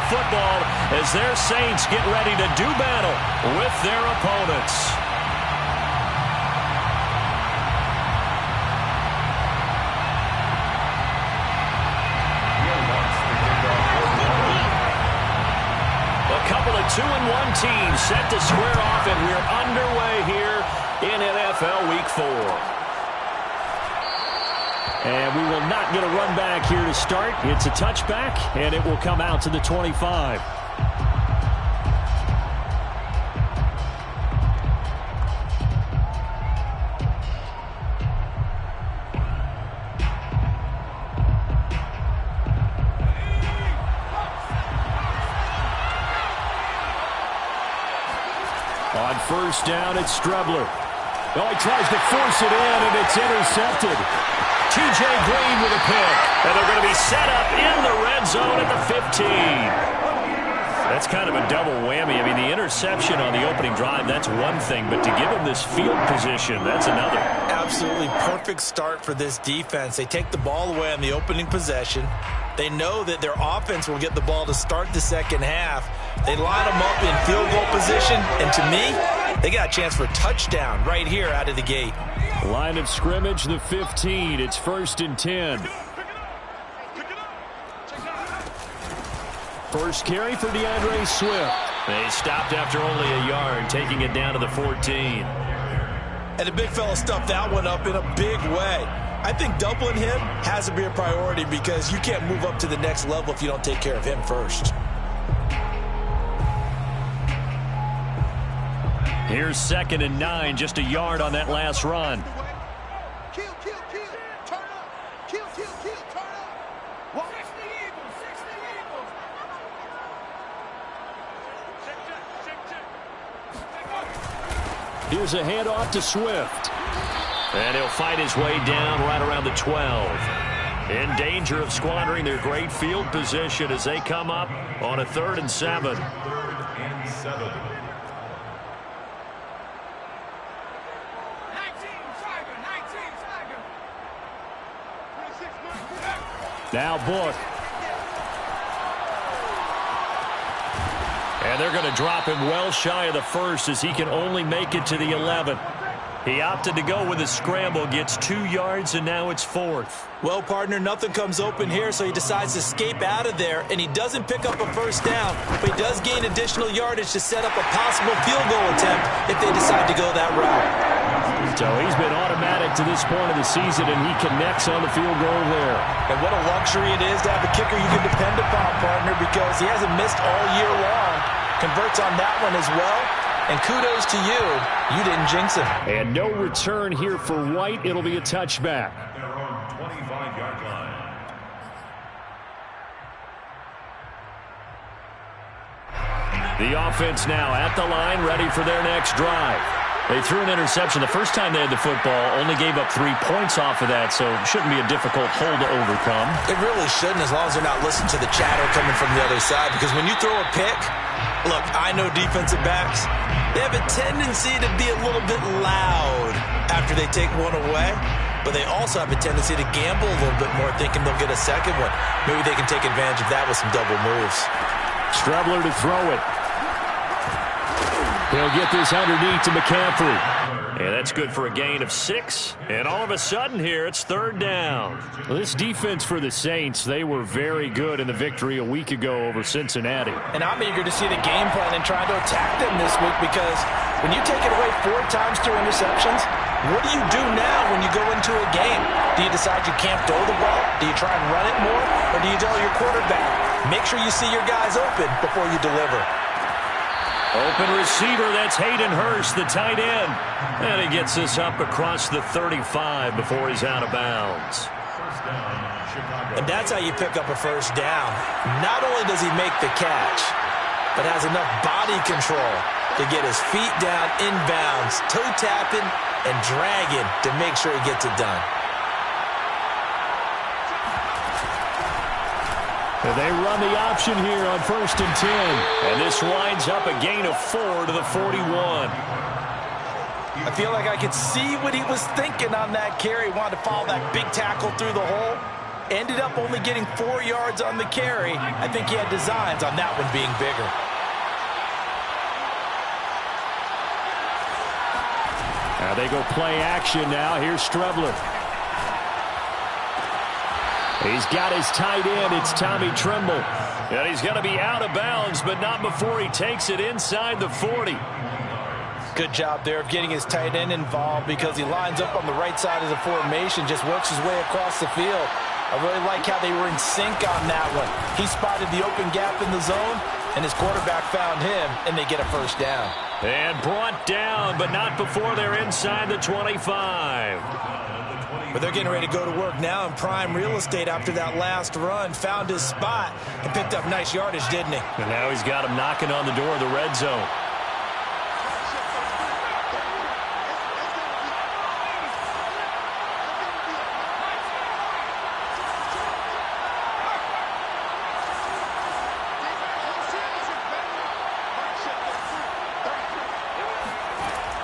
football as their Saints get ready to do battle with their opponents. A couple of 2-1 teams set to square off, and we're underway here in NFL Week 4. And we will not get a run back here to start. It's a touchback, and it will come out to the 25. On first down, it's Strebler. Oh, he tries to force it in, and it's intercepted. T.J. Green with a pick. And they're going to be set up in the red zone at the 15. That's kind of a double whammy. I mean, the interception on the opening drive, that's one thing. But to give him this field position, that's another. Absolutely perfect start for this defense. They take the ball away on the opening possession. They know that their offense will get the ball to start the second half. They line them up in field goal position. And to me, they got a chance for a touchdown right here out of the gate. Line of scrimmage, the 15. It's 1st and 10. First carry for DeAndre Swift. They stopped after only a yard, taking it down to the 14. And the big fella stuffed that one up in a big way. I think doubling him has to be a priority because you can't move up to the next level if you don't take care of him first. Here's 2nd and 9, just a yard on that last run. Kill, kill, kill, turn up. Kill, kill, kill, turn up. Walk. 60 Eagles, 60 Eagles. Here's a handoff to Swift. And he'll fight his way down right around the 12. In danger of squandering their great field position as they come up on a 3rd and 7. Now Book. And they're going to drop him well shy of the 1st as he can only make it to the 11. He opted to go with a scramble, gets 2 yards, and now it's 4th. Well, partner, nothing comes open here, so he decides to escape out of there, and he doesn't pick up a first down, but he does gain additional yardage to set up a possible field goal attempt if they decide to go that route. So he's been automatic to this point of the season, and he connects on the field goal there. And what a luxury it is to have a kicker you can depend upon, partner, because he hasn't missed all year long. Converts on that one as well. And kudos to you. You didn't jinx him. And no return here for White. It'll be a touchback. They're on 25-yard line. The offense now at the line, ready for their next drive. They threw an interception the first time they had the football, only gave up 3 points off of that, so it shouldn't be a difficult hole to overcome. It really shouldn't, as long as they're not listening to the chatter coming from the other side, because when you throw a pick, look, I know defensive backs, they have a tendency to be a little bit loud after they take one away, but they also have a tendency to gamble a little bit more, thinking they'll get a second one. Maybe they can take advantage of that with some double moves. Strebler to throw it. He'll get this underneath to McCaffrey. And that's good for a gain of 6. And all of a sudden here, it's 3rd down. Well, this defense for the Saints, they were very good in the victory a week ago over Cincinnati. And I'm eager to see the game plan and trying to attack them this week, because when you take it away 4 times through interceptions, what do you do now when you go into a game? Do you decide you can't throw the ball? Do you try and run it more? Or do you tell your quarterback, make sure you see your guys open before you deliver? Open receiver, that's Hayden Hurst, the tight end. And he gets this up across the 35 before he's out of bounds. And that's how you pick up a first down. Not only does he make the catch, but has enough body control to get his feet down inbounds, toe tapping and dragging to make sure he gets it done. They run the option here on 1st and 10. And this winds up a gain of 4 to the 41. I feel like I could see what he was thinking on that carry. He wanted to follow that big tackle through the hole. Ended up only getting 4 yards on the carry. I think he had designs on that one being bigger. Now they go play action now. Here's Strebler. He's got his tight end. It's Tommy Tremble. And he's going to be out of bounds, but not before he takes it inside the 40. Good job there of getting his tight end involved because he lines up on the right side of the formation, just works his way across the field. I really like how they were in sync on that one. He spotted the open gap in the zone, and his quarterback found him, and they get a first down. And brought down, but not before they're inside the 25. But they're getting ready to go to work now in prime real estate after that last run. Found his spot and picked up nice yardage, didn't he? And now he's got him knocking on the door of the red zone.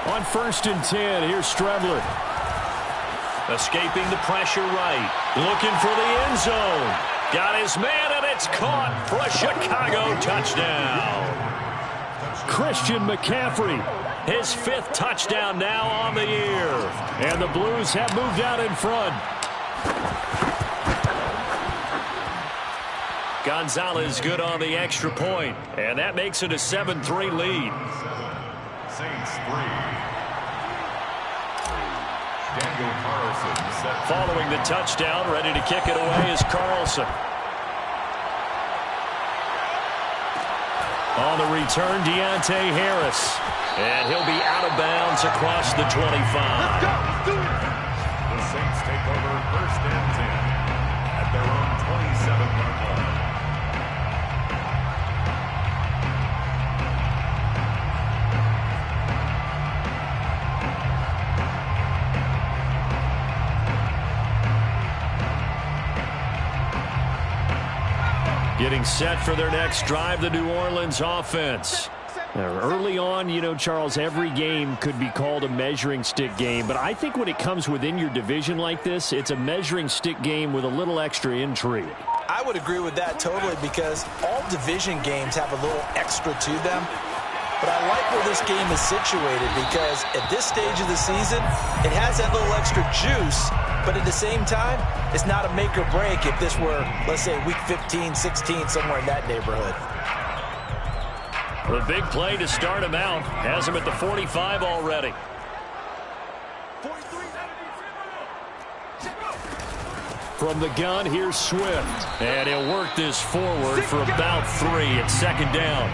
On 1st and 10, here's Strebler. Escaping the pressure right. Looking for the end zone. Got his man, and it's caught for a Chicago touchdown. Christian McCaffrey, his 5th touchdown now on the year. And the Blues have moved out in front. Gonzalez good on the extra point. And that makes it a 7-3 lead. Saints 3. Daniel Carlson set. Following the touchdown, ready to kick it away is Carlson. On the return, Deontay Harris. And he'll be out of bounds across the 25. Let's go. Let's do it. The Saints take over 1st and 10 at their own 27-yard line. Getting set for their next drive, the New Orleans offense. Early on, you know, Charles, every game could be called a measuring stick game. But I think when it comes within your division like this, it's a measuring stick game with a little extra intrigue. I would agree with that totally because all division games have a little extra to them. But I like where this game is situated because at this stage of the season, it has that little extra juice. But at the same time, it's not a make or break if this were, let's say, week 15, 16, somewhere in that neighborhood. The big play to start him out has him at the 45 already. From the gun, here's Swift. And he'll work this forward for about 3 at 2nd down.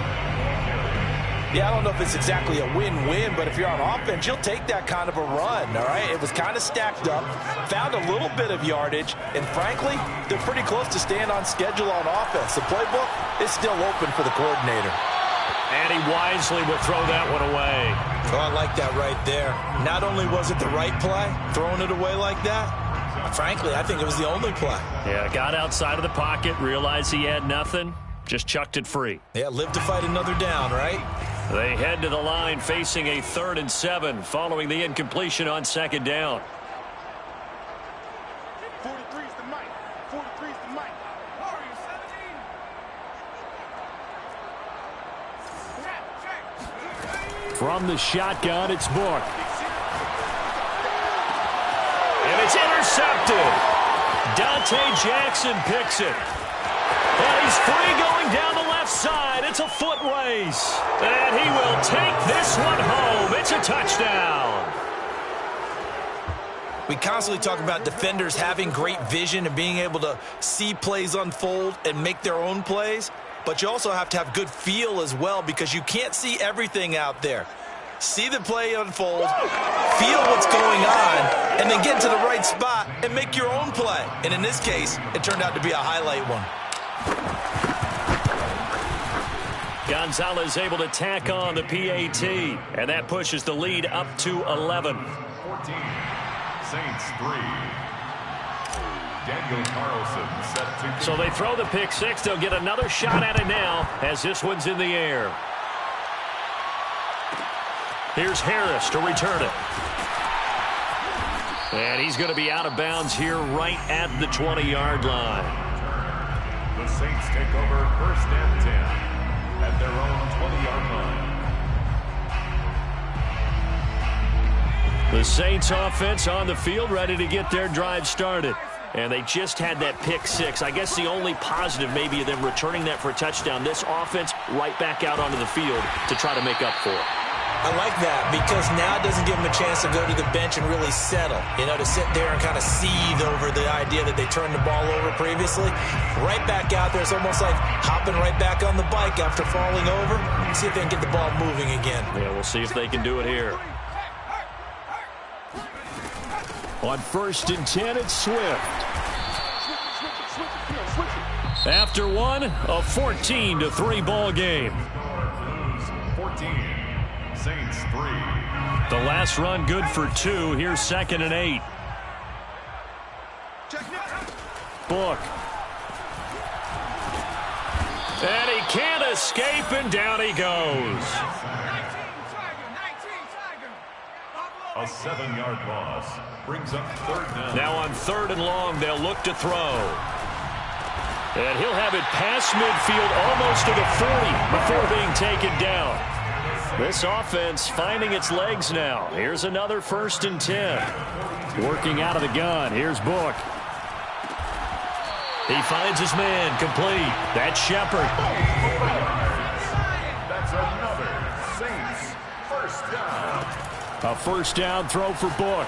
Yeah, I don't know if it's exactly a win-win, but if you're on offense, you'll take that kind of a run, all right? It was kind of stacked up, found a little bit of yardage, and frankly, they're pretty close to staying on schedule on offense. The playbook is still open for the coordinator. And he wisely will throw that one away. Oh, I like that right there. Not only was it the right play, throwing it away like that, frankly, I think it was the only play. Yeah, got outside of the pocket, realized he had nothing, just chucked it free. Yeah, live to fight another down, right? They head to the line facing a 3rd and 7 following the incompletion on 2nd down. 43 is the mic. 43 is the mic. Warrior 17. From the shotgun, it's Book. And it's intercepted. Dante Jackson picks it. And he's free going down the left side. It's a foot race. And he will take this one home. It's a touchdown. We constantly talk about defenders having great vision and being able to see plays unfold and make their own plays. But you also have to have good feel as well because you can't see everything out there. See the play unfold, feel what's going on, and then get to the right spot and make your own play. And in this case, it turned out to be a highlight one. Gonzalez able to tack on the PAT, and that pushes the lead up to 11. 14. Saints 3. Daniel Carlson set to. So they throw the pick six. They'll get another shot at it now as this one's in the air. Here's Harris to return it. And he's going to be out of bounds here right at the 20-yard line. The Saints take over 1st and 10 at their own 20-yard line. The Saints offense on the field, ready to get their drive started. And they just had that pick six. I guess the only positive maybe of them returning that for a touchdown. This offense right back out onto the field to try to make up for it. I like that because now it doesn't give them a chance to go to the bench and really settle. You know, to sit there and kind of seethe over the idea that they turned the ball over previously. Right back out there. It's almost like hopping right back on the bike after falling over. See if they can get the ball moving again. Yeah, we'll see if they can do it here. On 1st and 10, it's Swift. After one, a 14-3 ball game. 14, Saints 3. The last run good for 2. Here's 2nd and 8. Book. And he can't escape, and down he goes. A 7-yard loss brings up 3rd down. Now on 3rd and long, they'll look to throw. And he'll have it past midfield almost to the 40 before being taken down. This offense finding its legs now. Here's another 1st and 10. Working out of the gun. Here's Book. He finds his man complete. That's Shepard. That's another Saints 1st down. A 1st down throw for Book.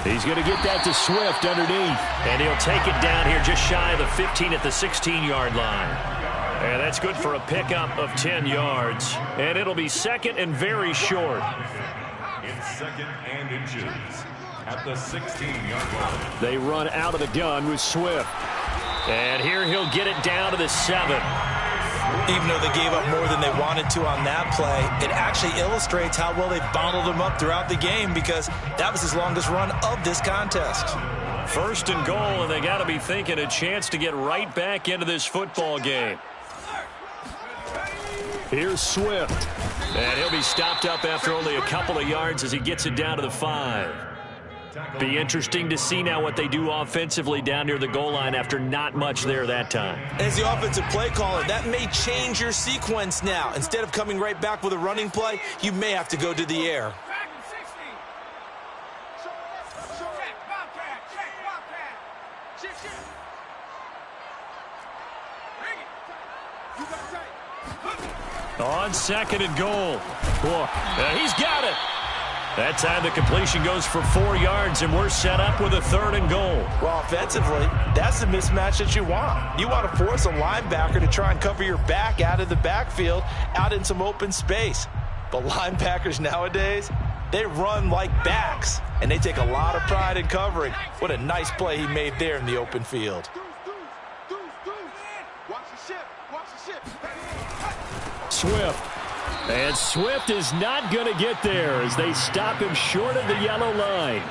He's going to get that to Swift underneath. And he'll take it down here just shy of the 15 at the 16-yard line. And that's good for a pickup of 10 yards. And it'll be 2nd and very short. It's 2nd and inches at the 16-yard line. They run out of the gun with Swift. And here he'll get it down to the 7. Even though they gave up more than they wanted to on that play, it actually illustrates how well they bottled him up throughout the game because that was his longest run of this contest. 1st and goal, and they got to be thinking a chance to get right back into this football game. Here's Swift. And he'll be stopped up after only a couple of yards as he gets it down to the 5. Be interesting to see now what they do offensively down near the goal line after not much there that time. As the offensive play caller, that may change your sequence now. Instead of coming right back with a running play, you may have to go to the air. On 2nd and goal. He's got it. That time the completion goes for 4 yards, and we're set up with a 3rd and goal. Well, offensively, that's the mismatch that you want. You want to force a linebacker to try and cover your back out of the backfield, out in some open space. But linebackers nowadays, they run like backs, and they take a lot of pride in covering. What a nice play he made there in the open field. Swift. And Swift is not going to get there as they stop him short of the yellow line.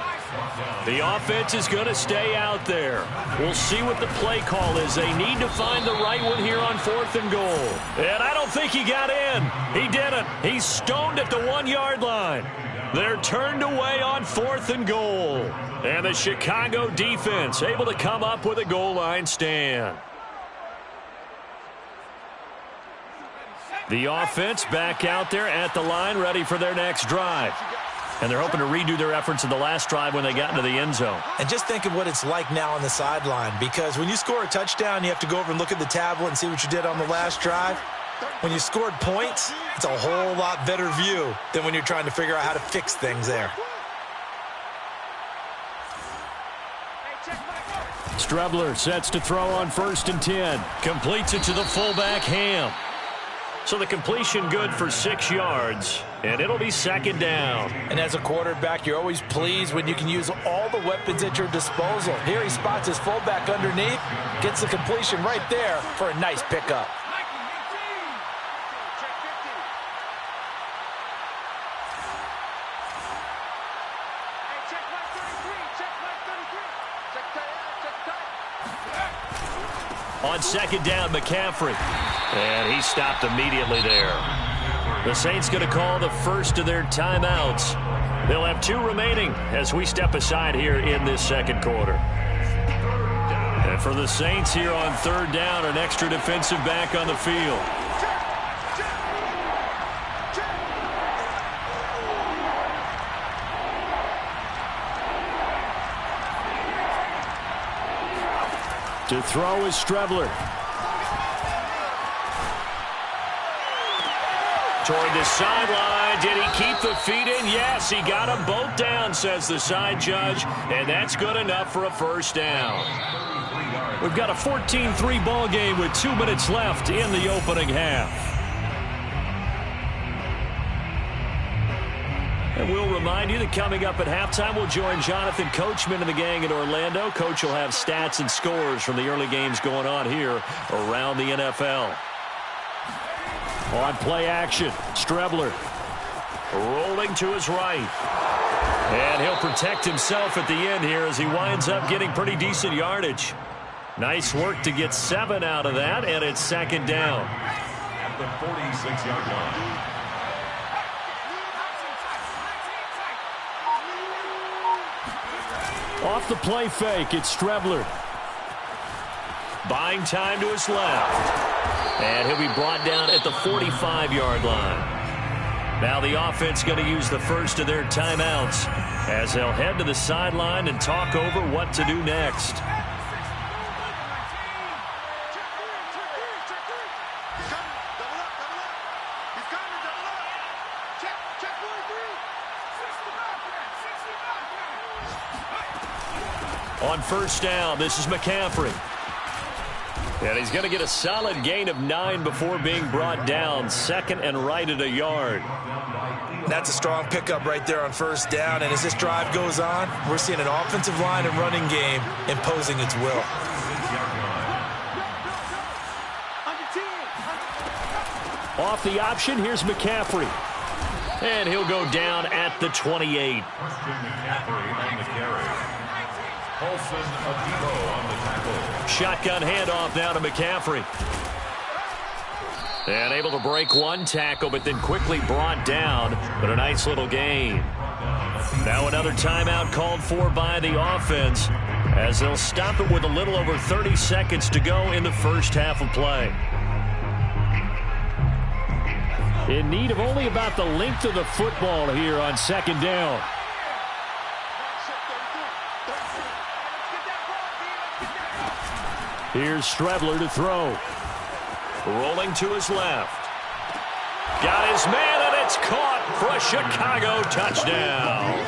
The offense is going to stay out there. We'll see what the play call is. They need to find the right one here on 4th and goal. And I don't think he got in. He didn't. He's stoned at the 1-yard line. They're turned away on 4th and goal. And the Chicago defense able to come up with a goal line stand. The offense back out there at the line, ready for their next drive. And they're hoping to redo their efforts in the last drive when they got into the end zone. And just think of what it's like now on the sideline, because when you score a touchdown, you have to go over and look at the tablet and see what you did on the last drive. When you scored points, it's a whole lot better view than when you're trying to figure out how to fix things there. Strebler sets to throw on 1st and 10. Completes it to the fullback, Ham. So the completion good for 6 yards, and it'll be 2nd down. And as a quarterback, you're always pleased when you can use all the weapons at your disposal. Here he spots his fullback underneath, gets the completion right there for a nice pickup. On 2nd down, McCaffrey. And he stopped immediately there. The Saints going to call the first of their timeouts. They'll have 2 remaining as we step aside here in this second quarter. And for the Saints here on 3rd down, an extra defensive back on the field. To throw is Strebler. Toward the sideline. Did he keep the feet in? Yes, he got them both down, says the side judge. And that's good enough for a first down. We've got a 14-3 ball game with 2 minutes left in the opening half. And we'll remind you that coming up at halftime, we'll join Jonathan Coachman and the gang in Orlando. Coach will have stats and scores from the early games going on here around the NFL. On play action, Strebler rolling to his right. And he'll protect himself at the end here as he winds up getting pretty decent yardage. Nice work to get 7 out of that, and it's 2nd down. At the 46-yard line. Off the play fake, it's Strebler. Buying time to his left. And he'll be brought down at the 45-yard line. Now the offense going to use the first of their timeouts as they'll head to the sideline and talk over what to do next. On 1st down, this is McCaffrey. And he's going to get a solid gain of 9 before being brought down. 2nd and right at a yard. That's a strong pickup right there on 1st down. And as this drive goes on, we're seeing an offensive line and running game imposing its will. Off the option, here's McCaffrey. And he'll go down at the 28. McCaffrey on the carry. Paulson on the tackle. Shotgun handoff now to McCaffrey. And able to break 1 tackle, but then quickly brought down. But a nice little gain. Now another timeout called for by the offense as they'll stop it with a little over 30 seconds to go in the first half of play. In need of only about the length of the football here on 2nd down. Here's Strebler to throw. Rolling to his left. Got his man, and it's caught for a Chicago touchdown.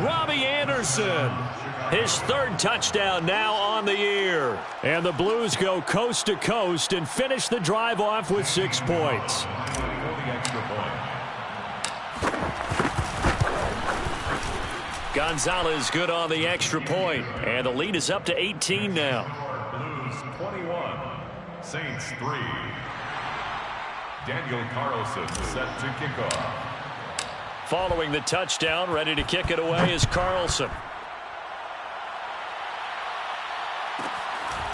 Robbie Anderson, his 3rd touchdown now on the year. And the Blues go coast to coast and finish the drive off with 6 points. Gonzalez good on the extra point, and the lead is up to 18 now. 21, Saints 3. Daniel Carlson set to kick off. Following the touchdown, ready to kick it away is Carlson.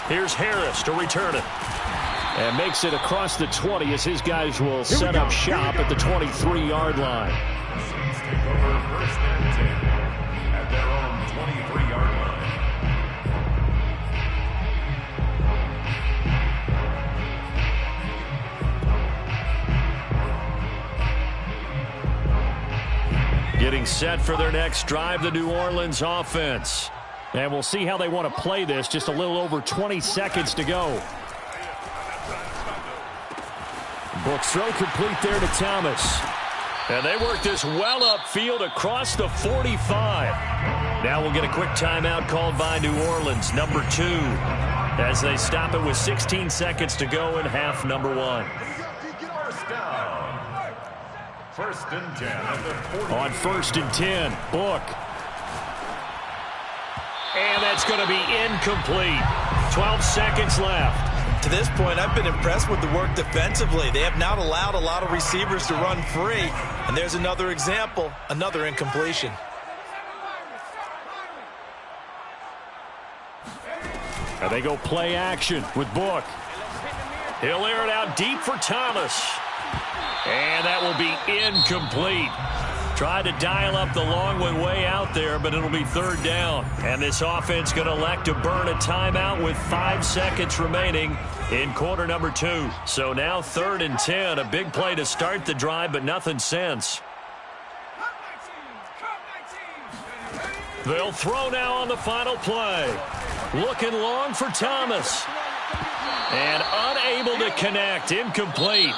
Here's Harris to return it. And makes it across the 20 as his guys will set up shop at the 23-yard line. Saints take over 1st and 10 at their own 23-yard line. Getting set for their next drive, the New Orleans offense. And we'll see how they want to play this. Just a little over 20 seconds to go. Brooks throw complete there to Thomas. And they work this well upfield across the 45. Now we'll get a quick timeout called by New Orleans, number 2, as they stop it with 16 seconds to go in half number 1. First down. 1st and 10 at the 40. On 1st and 10, Book. And that's going to be incomplete. 12 seconds left. To this point, I've been impressed with the work defensively. They have not allowed a lot of receivers to run free. And there's another example, another incompletion. And they go play action with Book. He'll air it out deep for Thomas. And that will be incomplete. Tried to dial up the long way out there, but it'll be third down. And this offense going to elect to burn a timeout with 5 seconds remaining in quarter number 2. So now 3rd and 10. A big play to start the drive, but nothing since. They'll throw now on the final play. Looking long for Thomas. And unable to connect. Incomplete.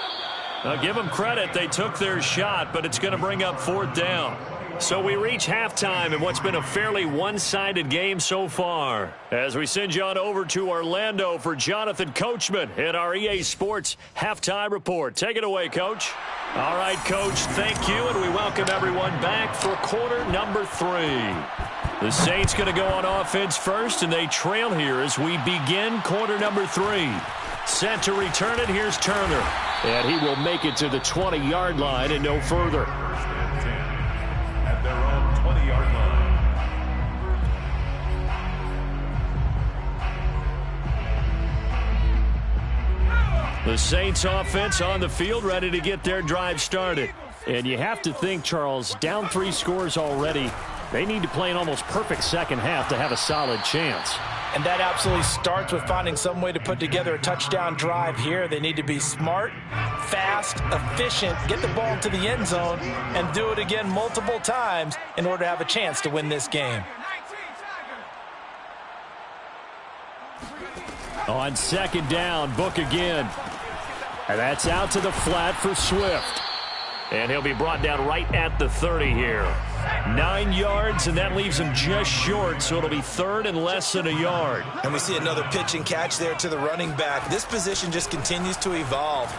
Now, give them credit. They took their shot, but it's going to bring up 4th down. So we reach halftime in what's been a fairly one-sided game so far. As we send you on over to Orlando for Jonathan Coachman in our EA Sports Halftime Report. Take it away, Coach. All right, Coach, thank you, and we welcome everyone back for quarter number 3. The Saints going to go on offense first, and they trail here as we begin quarter number 3. Set to return it, here's Turner. And he will make it to the 20-yard line and no further. At their own 20-yard line. The Saints offense on the field, ready to get their drive started. And you have to think, Charles, down 3 scores already. They need to play an almost perfect second half to have a solid chance. And that absolutely starts with finding some way to put together a touchdown drive here. They need to be smart, fast, efficient, get the ball into the end zone, and do it again multiple times in order to have a chance to win this game. On 2nd down, Book again. And that's out to the flat for Swift. And he'll be brought down right at the 30 here. 9 yards, and that leaves him just short, so it'll be 3rd and less than a yard. And we see another pitch and catch there to the running back. This position just continues to evolve.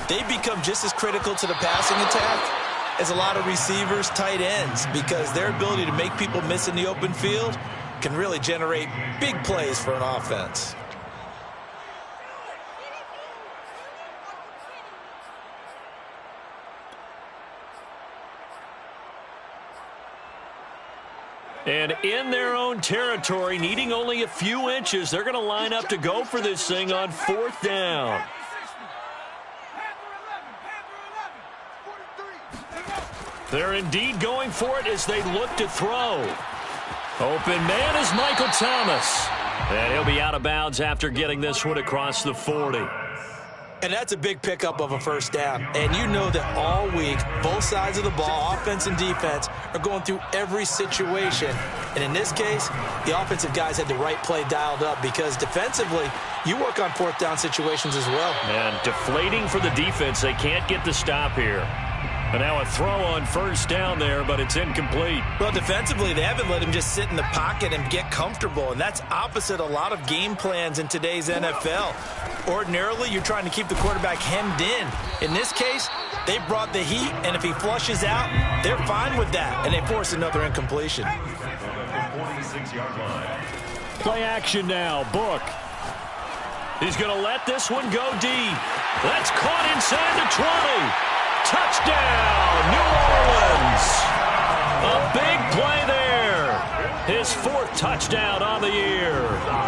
They become just as critical to the passing attack as a lot of receivers, tight ends, because their ability to make people miss in the open field can really generate big plays for an offense. And in their own territory, needing only a few inches, they're going to line up to go for this thing on 4th down. They're indeed going for it as they look to throw. Open man is Michael Thomas. And he'll be out of bounds after getting this one across the 40. And that's a big pickup of a 1st down. And you know that all week, both sides of the ball, offense and defense, are going through every situation. And in this case, the offensive guys had the right play dialed up because defensively, you work on 4th down situations as well. And deflating for the defense. They can't get the stop here. And now a throw on 1st down there, but it's incomplete. Well, defensively, they haven't let him just sit in the pocket and get comfortable, and that's opposite a lot of game plans in today's NFL. Ordinarily, you're trying to keep the quarterback hemmed in. In this case, they brought the heat, and if he flushes out, they're fine with that, and they force another incompletion. 46-yard line. Play action now, Book. He's going to let this one go deep. That's caught inside the 20. Touchdown, New Orleans. A big play there. His 4th touchdown on the year.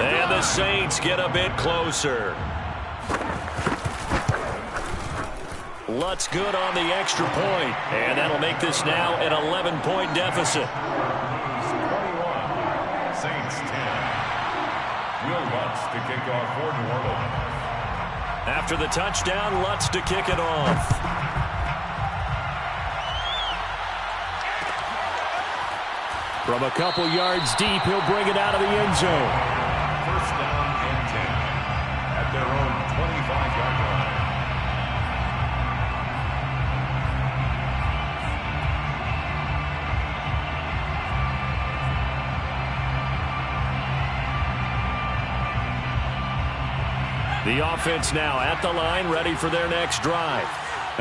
And the Saints get a bit closer. Lutz good on the extra point. And that'll make this now an 11-point deficit. 21, Saints 10. Will Lutz to kick off for New Orleans. After the touchdown, Lutz to kick it off. From a couple yards deep, he'll bring it out of the end zone. 1st down and 10 at their own 25-yard line. The offense now at the line, ready for their next drive.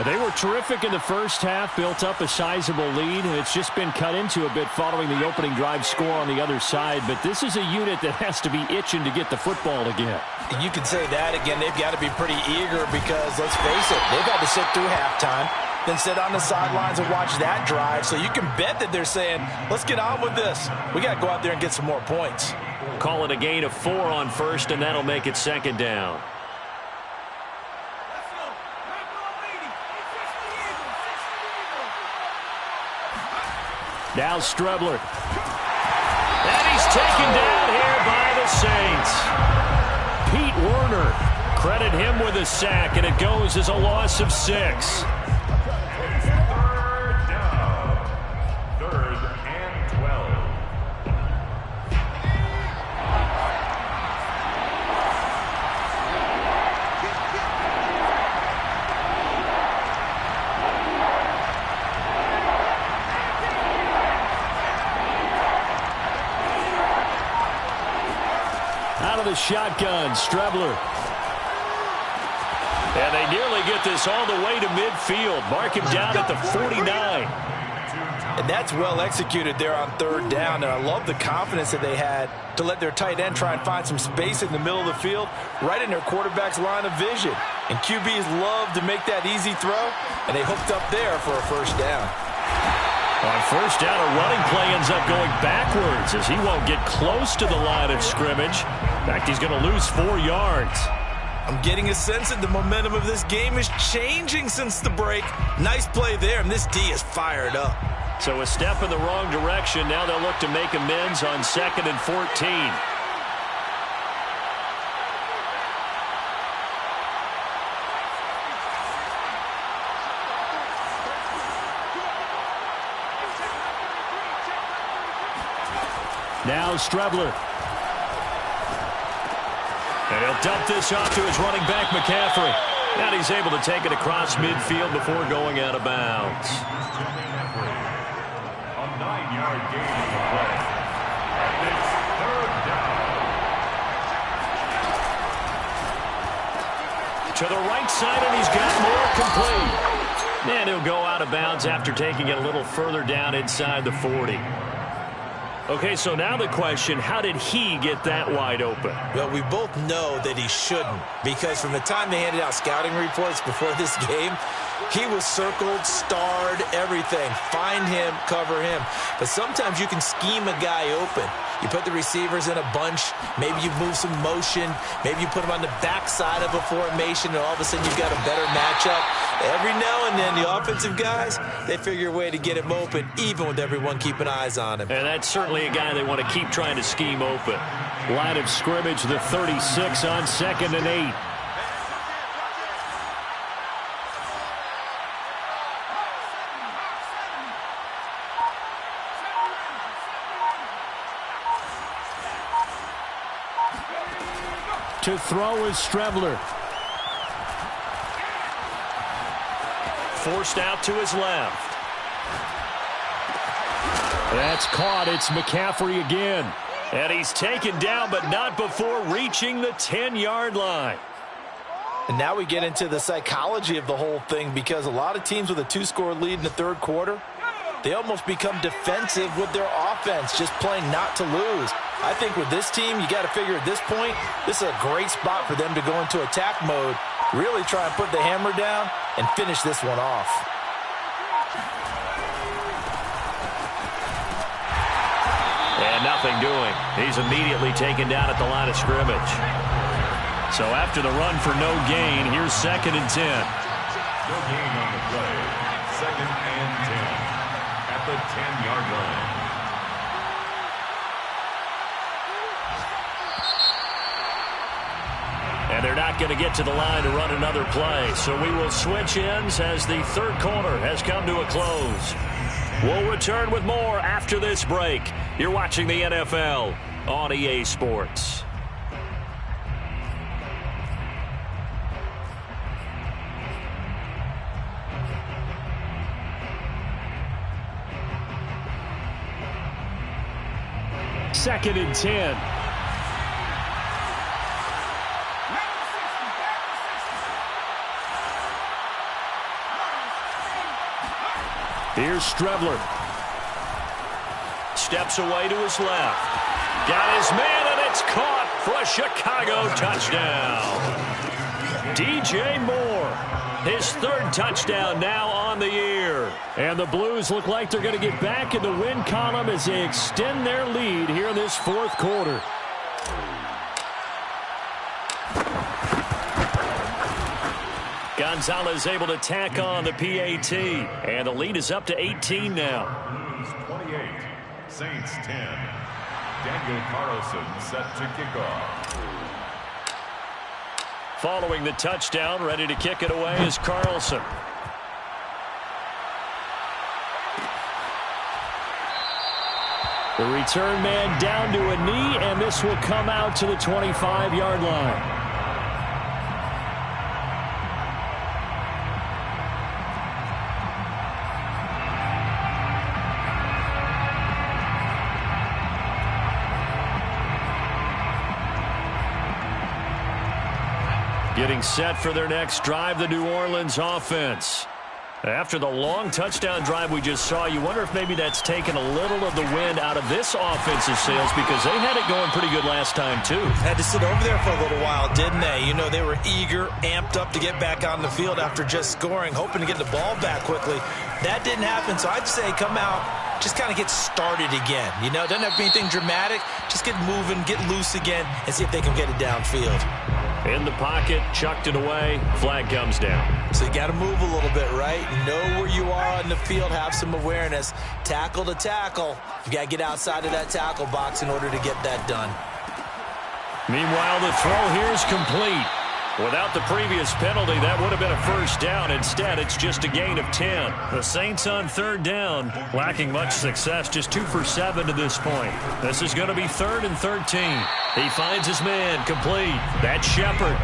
They were terrific in the first half, built up a sizable lead, and it's just been cut into a bit following the opening drive score on the other side. But this is a unit that has to be itching to get the football again. You could say that again. They've got to be pretty eager because, let's face it, they've had to sit through halftime, then sit on the sidelines and watch that drive. So you can bet that they're saying, let's get on with this. We got to go out there and get some more points. Call it a gain of 4 on 1st, and that'll make it 2nd down. Now Strebler. And he's taken down here by the Saints. Pete Werner. Credit him with a sack, and it goes as a loss of 6. Out of the shotgun, Strebler. And they nearly get this all the way to midfield. Mark him down at the 49. And that's well executed there on third down. And I love the confidence that they had to let their tight end try and find some space in the middle of the field, right in their quarterback's line of vision. And QBs love to make that easy throw, and they hooked up there for a first down. On first down, a running play ends up going backwards as he won't get close to the line of scrimmage. In fact, he's going to lose 4 yards. I'm getting a sense that the momentum of this game is changing since the break. Nice play there, and this D is fired up. So a step in the wrong direction. Now they'll look to make amends on 2nd and 14. Now Strebler. And he'll dump this off to his running back, McCaffrey. And he's able to take it across midfield before going out of bounds. A 9-yard gain on the play. And it's third down. To the right side, and he's got more complete. And he'll go out of bounds after taking it a little further down inside the 40. Okay, so now the question, how did he get that wide open? Well, we both know that he shouldn't, because from the time they handed out scouting reports before this game, he was circled, starred, everything. Find him, cover him. But sometimes you can scheme a guy open. You put the receivers in a bunch. Maybe you move some motion. Maybe you put them on the backside of a formation, and all of a sudden you've got a better matchup. Every now and then, the offensive guys, they figure a way to get him open, even with everyone keeping eyes on him. And that's certainly a guy they want to keep trying to scheme open. Line of scrimmage, the 36 on 2nd and 8. To throw is Strebler. Forced out to his left. That's caught. It's McCaffrey again. And he's taken down, but not before reaching the 10-yard line. And now we get into the psychology of the whole thing, because a lot of teams with a 2-score lead in the third quarter, they almost become defensive with their offense, just playing not to lose. I think with this team, you got to figure at this point, this is a great spot for them to go into attack mode, really try and put the hammer down and finish this one off. And nothing doing. He's immediately taken down at the line of scrimmage. So after the run for no gain, here's 2nd and 10. No gain on the play. 2nd and 10 at the 10-yard line. And they're not going to get to the line to run another play. So we will switch ends as the third quarter has come to a close. We'll return with more after this break. You're watching the NFL on EA Sports. Second and 10. Here's Strebler. Steps away to his left. Got his man, and it's caught for a Chicago touchdown. DJ Moore, his 3rd touchdown now on the year. And the Blues look like they're going to get back in the win column as they extend their lead here in this 4th quarter. Gonzalez able to tack on the PAT, and the lead is up to 18 now. 28. Saints 10. Daniel Carlson set to kick off. Following the touchdown, ready to kick it away is Carlson. The return man down to a knee, and this will come out to the 25-yard line. Getting set for their next drive, the New Orleans offense. After the long touchdown drive we just saw, you wonder if maybe that's taken a little of the wind out of this offensive sails, because they had it going pretty good last time too. Had to sit over there for a little while, didn't they? You know, they were eager, amped up to get back on the field after just scoring, hoping to get the ball back quickly. That didn't happen, so I'd say come out, just kind of get started again. You know, doesn't have to be anything dramatic. Just get moving, get loose again, and see if they can get it downfield. In the pocket, chucked it away, flag comes down. So you got to move a little bit, right? Know where you are on the field, have some awareness. Tackle to tackle. You got to get outside of that tackle box in order to get that done. Meanwhile, the throw here is complete. Without the previous penalty, that would have been a first down. Instead, it's just a gain of 10. The Saints on third down, lacking much success, just 2 for 7 to this point. This is going to be 3rd and 13. He finds his man, complete. That's Shepard.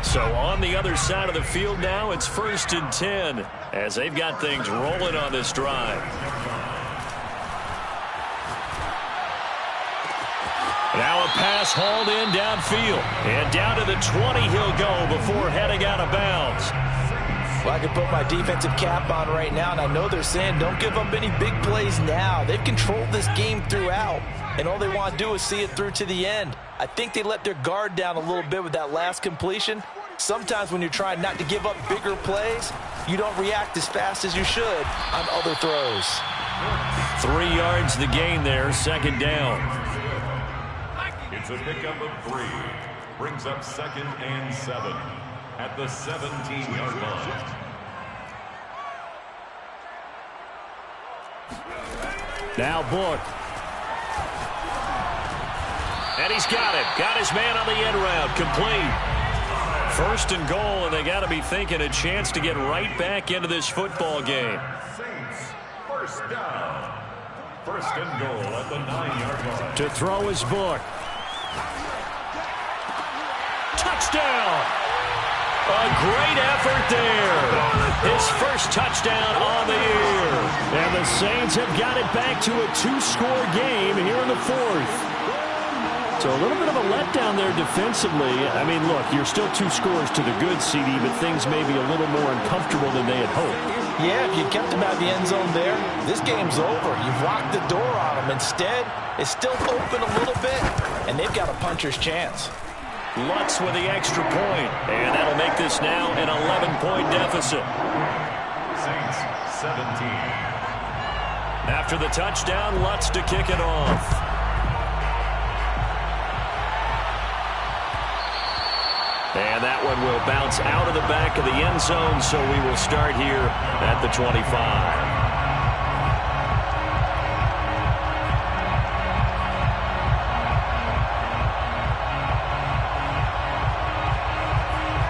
So on the other side of the field now, it's 1st and 10, as they've got things rolling on this drive. Now a pass hauled in downfield. And down to the 20 he'll go before heading out of bounds. Well, I can put my defensive cap on right now, and I know they're saying don't give up any big plays now. They've controlled this game throughout, and all they want to do is see it through to the end. I think they let their guard down a little bit with that last completion. Sometimes when you're trying not to give up bigger plays, you don't react as fast as you should on other throws. 3 yards the gain there, 2nd down. It's a pickup of 3. Brings up 2nd and 7 at the 17-yard line. Now Book. And he's got it. Got his man on the end route. Complete. 1st and goal, and they got to be thinking a chance to get right back into this football game. Saints, 1st down. 1st and goal at the 9-yard line. To throw his Book. Touchdown! A great effort there. His first touchdown on the year. And the Saints have got it back to a 2-score game here in the 4th. So a little bit of a letdown there defensively. I mean, look, you're still 2 scores to the good, CD, but things may be a little more uncomfortable than they had hoped. Yeah, if you kept them out of the end zone there, this game's over. You've locked the door on them. Instead, it's still open a little bit, and they've got a puncher's chance. Lutz with the extra point, and that'll make this now an 11-point deficit. Saints 17. After the touchdown, Lutz to kick it off. And that one will bounce out of the back of the end zone, so we will start here at the 25.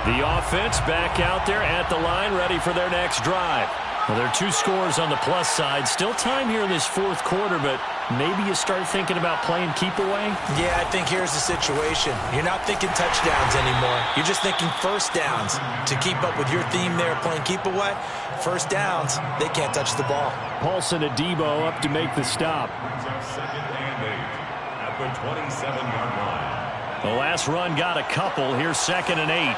The offense back out there at the line, ready for their next drive. Well, there are 2 scores on the plus side. Still time here in this 4th quarter, but maybe you start thinking about playing keep away? Yeah, I think here's the situation. You're not thinking touchdowns anymore. You're just thinking 1st downs. To keep up with your theme there, playing keep away, 1st downs, they can't touch the ball. Paulson Adebo up to make the stop. 2nd and 8 at the 27-yard line. The last run got a couple. Here's 2nd and 8.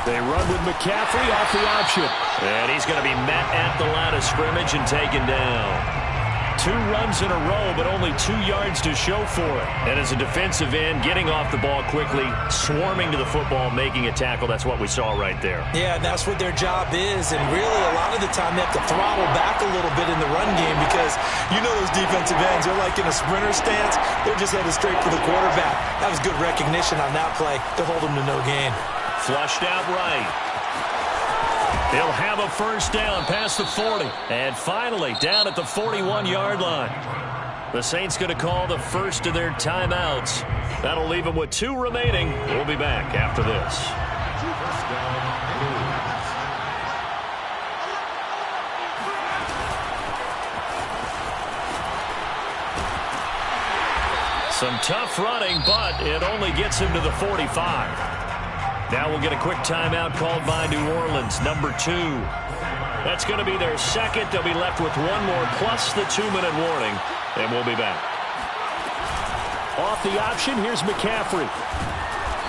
They run with McCaffrey off the option. And he's going to be met at the line of scrimmage and taken down. 2 runs in a row, but only 2 yards to show for it. And as a defensive end, getting off the ball quickly, swarming to the football, making a tackle. That's what we saw right there. Yeah, that's what their job is. And really, a lot of the time, they have to throttle back a little bit in the run game because you know those defensive ends, they're like in a sprinter stance. They're just headed straight for the quarterback. That was good recognition on that play. They'll hold them to no gain. Flushed out right. He'll have a first down past the 40. And finally, down at the 41-yard line. The Saints going to call the first of their timeouts. That'll leave them with 2 remaining. We'll be back after this. First down, Blues. Some tough running, but it only gets him to the 45. Now we'll get a quick timeout called by New Orleans, number 2. That's going to be their second. They'll be left with 1 more plus the 2-minute warning, and we'll be back. Off the option, here's McCaffrey.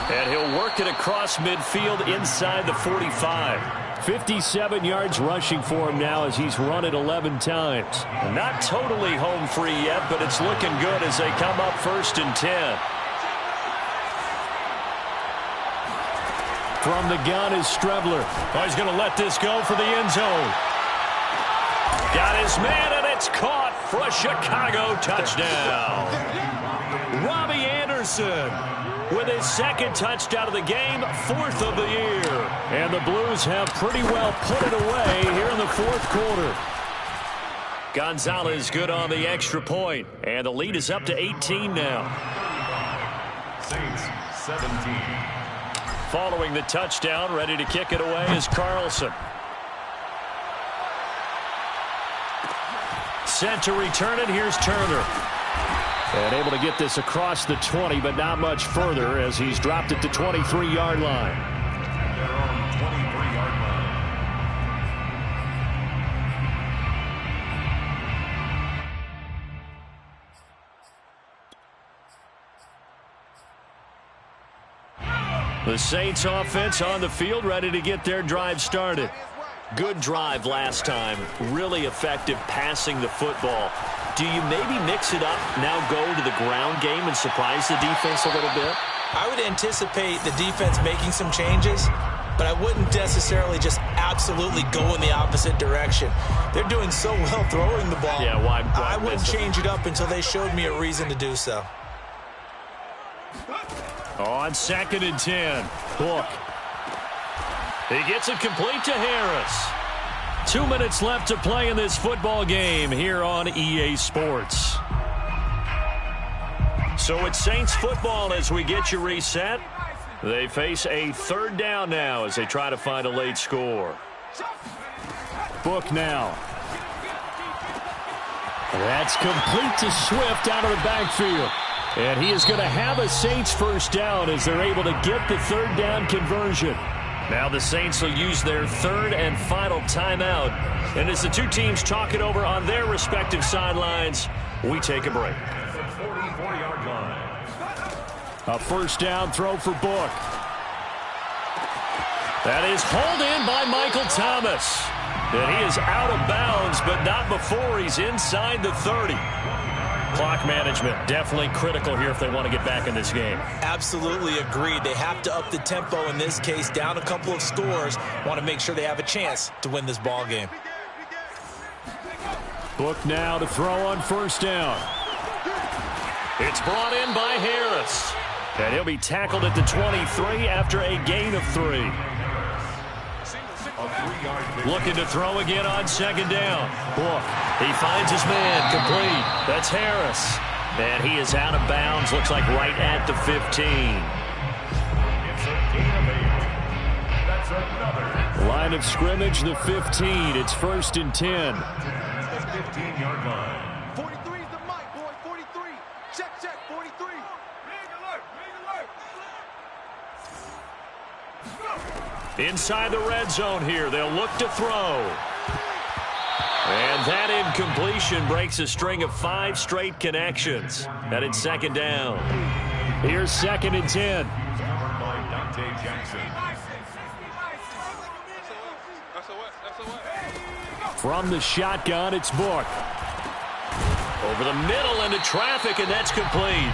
And he'll work it across midfield inside the 45. 57 yards rushing for him now as he's run it 11 times. Not totally home free yet, but it's looking good as they come up 1st and 10. From the gun is Strebler. Oh, he's going to let this go for the end zone. Got his man, and it's caught for a Chicago touchdown. Robbie Anderson with his 2nd touchdown of the game, 4th of the year. And the Blues have pretty well put it away here in the 4th quarter. Gonzalez good on the extra point, and the lead is up to 18 now. Saints 17. Following the touchdown, ready to kick it away is Carlson. Set to return it, here's Turner. And able to get this across the 20, but not much further as he's dropped it to 23-yard line. Their own 23-yard line. The Saints offense on the field, ready to get their drive started. Good drive last time. Really effective passing the football. Do you maybe mix it up, now go to the ground game and surprise the defense a little bit? I would anticipate the defense making some changes, but I wouldn't necessarily just absolutely go in the opposite direction. They're doing so well throwing the ball. Yeah, why I wouldn't change it up until they showed me a reason to do so. On 2nd and 10, Book. He gets it complete to Harris. 2 minutes left to play in this football game here on EA Sports. So it's Saints football as we get you reset. They face a 3rd down now as they try to find a late score. Book now. That's complete to Swift out of the backfield. And he is going to have a Saints first down as they're able to get the 3rd down conversion. Now the Saints will use their 3rd and final timeout. And as the 2 teams talk it over on their respective sidelines, we take a break. 44-yard line. A first down throw for Book. That is hauled in by Michael Thomas. And he is out of bounds, but not before he's inside the 30. Clock management definitely critical here if they want to get back in this game. Absolutely agreed. They have to up the tempo in this case, down a couple of scores. Want to make sure they have a chance to win this ball game. Book now to throw on first down. It's brought in by Harris. And he'll be tackled at the 23 after a gain of 3. Looking to throw again on 2nd down. Book. He finds his man complete. That's Harris. And he is out of bounds. Looks like right at the 15. It's a gain of 8. That's another. Line of scrimmage, the 15. It's 1st and 10. The 15-yard line. 43 is the mic, boy. 43. Check, 43. Ring alert. Inside the red zone here. They'll look to throw. And that incompletion breaks a string of 5 straight connections. And it's 2nd down. Here's 2nd and 10. Covered by Dante Jackson. From the shotgun, it's Book. Over the middle into traffic, and that's complete.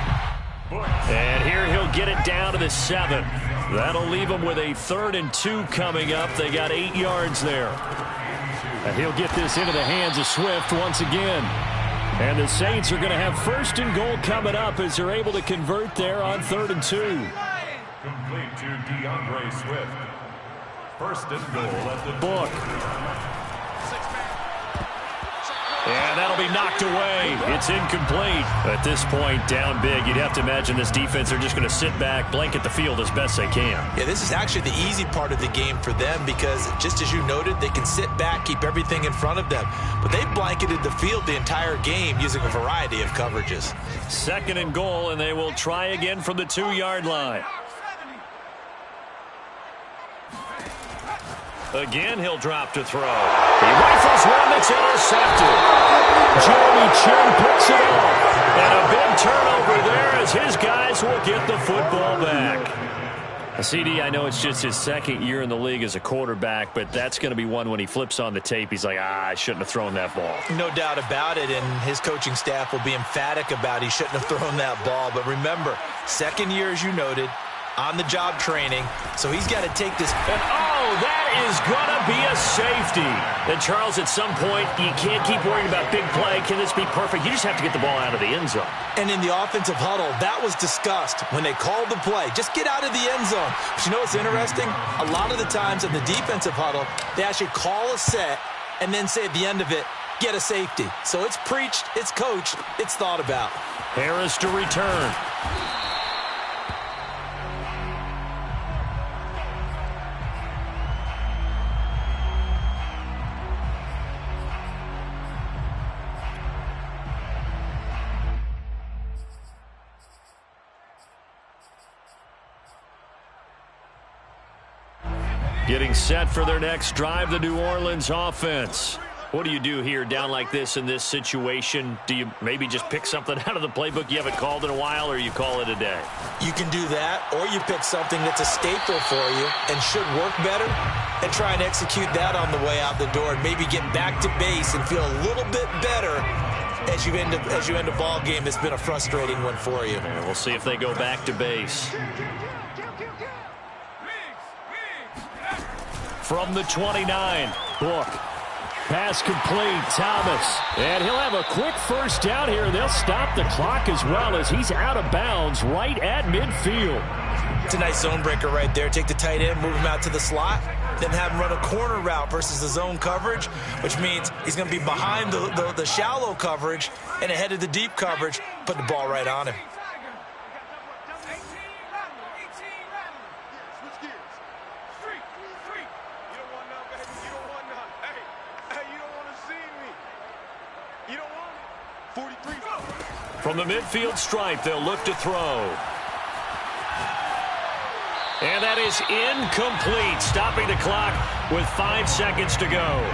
And here he'll get it down to the 7. That'll leave him with a 3rd and 2 coming up. They got 8 yards there. And he'll get this into the hands of Swift once again. And the Saints are going to have 1st and goal coming up as they're able to convert there on 3rd and 2. Complete to DeAndre Swift. First and goal at the Book. And that'll be knocked away. It's incomplete. At this point, down big, you'd have to imagine this defense are just going to sit back, blanket the field as best they can. Yeah, this is actually the easy part of the game for them because, just as you noted, they can sit back, keep everything in front of them. But they've blanketed the field the entire game using a variety of coverages. Second and goal, and they will try again from the 2-yard line. Again, he'll drop to throw. He rifles one that's intercepted. Jeremy Chin picks it off. And a big turnover there as his guys will get the football back. CD, I know it's just his second year in the league as a quarterback, but that's going to be one when he flips on the tape. He's like, I shouldn't have thrown that ball. No doubt about it, and his coaching staff will be emphatic about he shouldn't have thrown that ball. But remember, second year, as you noted, on-the-job training, so he's got to take this. And that is going to be a safety. And, Charles, at some point, you can't keep worrying about big play. Can this be perfect? You just have to get the ball out of the end zone. And in the offensive huddle, that was discussed when they called the play. Just get out of the end zone. But you know what's interesting? A lot of the times in the defensive huddle, they actually call a set and then say at the end of it, get a safety. So it's preached, it's coached, it's thought about. Harris to return. Getting set for their next drive, the New Orleans offense. What do you do here down like this in this situation? Do you maybe just pick something out of the playbook you haven't called in a while, or you call it a day? You can do that, or you pick something that's a staple for you and should work better and try and execute that on the way out the door and maybe get back to base and feel a little bit better as you end a ball game that's been a frustrating one for you. And we'll see if they go back to base. From the 29, Book. Pass complete, Thomas. And he'll have a quick first down here, and they'll stop the clock as well as he's out of bounds right at midfield. It's a nice zone breaker right there. Take the tight end, move him out to the slot, then have him run a corner route versus the zone coverage, which means he's going to be behind the shallow coverage and ahead of the deep coverage, put the ball right on him. From the midfield stripe, they'll look to throw. And that is incomplete, stopping the clock with 5 seconds to go.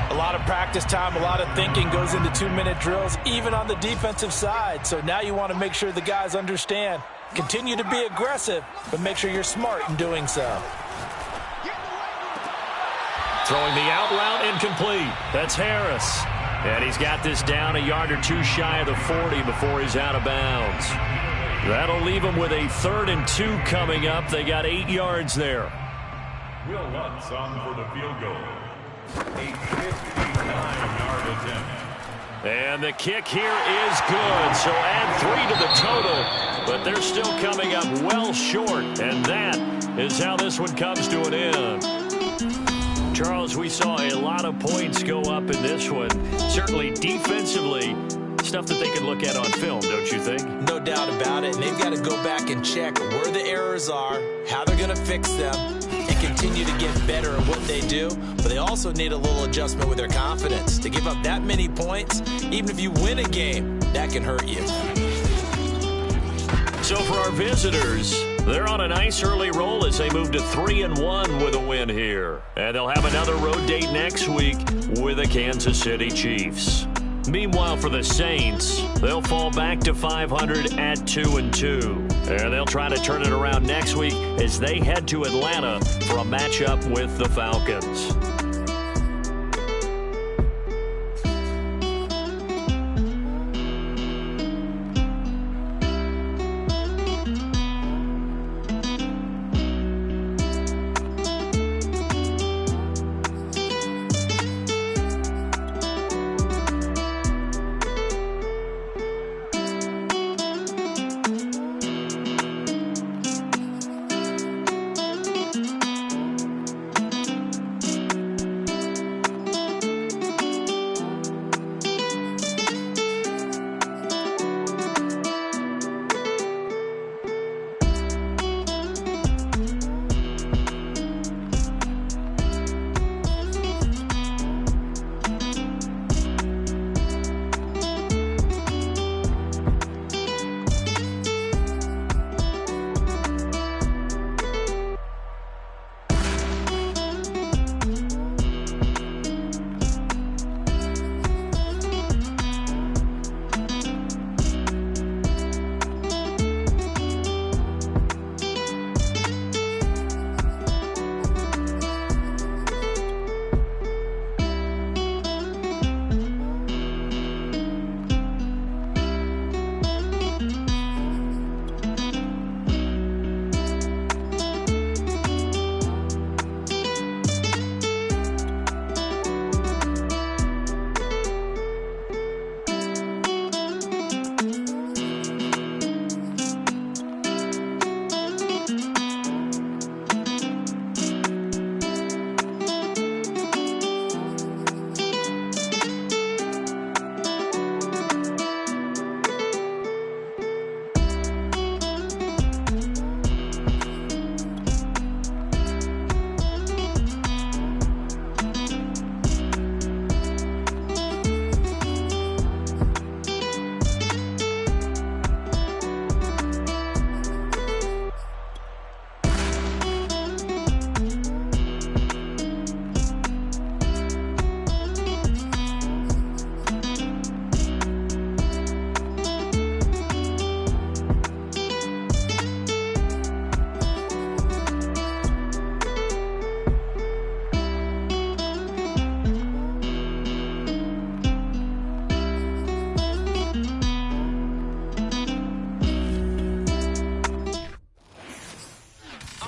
A lot of practice time, a lot of thinking goes into 2-minute drills, even on the defensive side. So now you want to make sure the guys understand. Continue to be aggressive, but make sure you're smart in doing so. Throwing the out route, incomplete. That's Harris. And he's got this down a yard or two shy of the 40 before he's out of bounds. That'll leave him with a 3rd and 2 coming up. They got 8 yards there. Will Lutz on for the field goal. A 59-yard attempt. And the kick here is good. So add 3 to the total. But they're still coming up well short. And that is how this one comes to an end. Charles, we saw a lot of points go up in this one. Certainly defensively, stuff that they can look at on film, don't you think? No doubt about it. And they've got to go back and check where the errors are, how they're going to fix them, and continue to get better at what they do. But they also need a little adjustment with their confidence. To give up that many points, even if you win a game, that can hurt you. So for our visitors, they're on a nice early roll as they move to 3-1 with a win here. And they'll have another road date next week with the Kansas City Chiefs. Meanwhile, for the Saints, they'll fall back to 500 at 2-2. And they'll try to turn it around next week as they head to Atlanta for a matchup with the Falcons.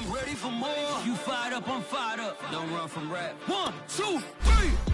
I'm ready for more. You fired up, I'm fired up. Don't run from rap. 1, 2, 3.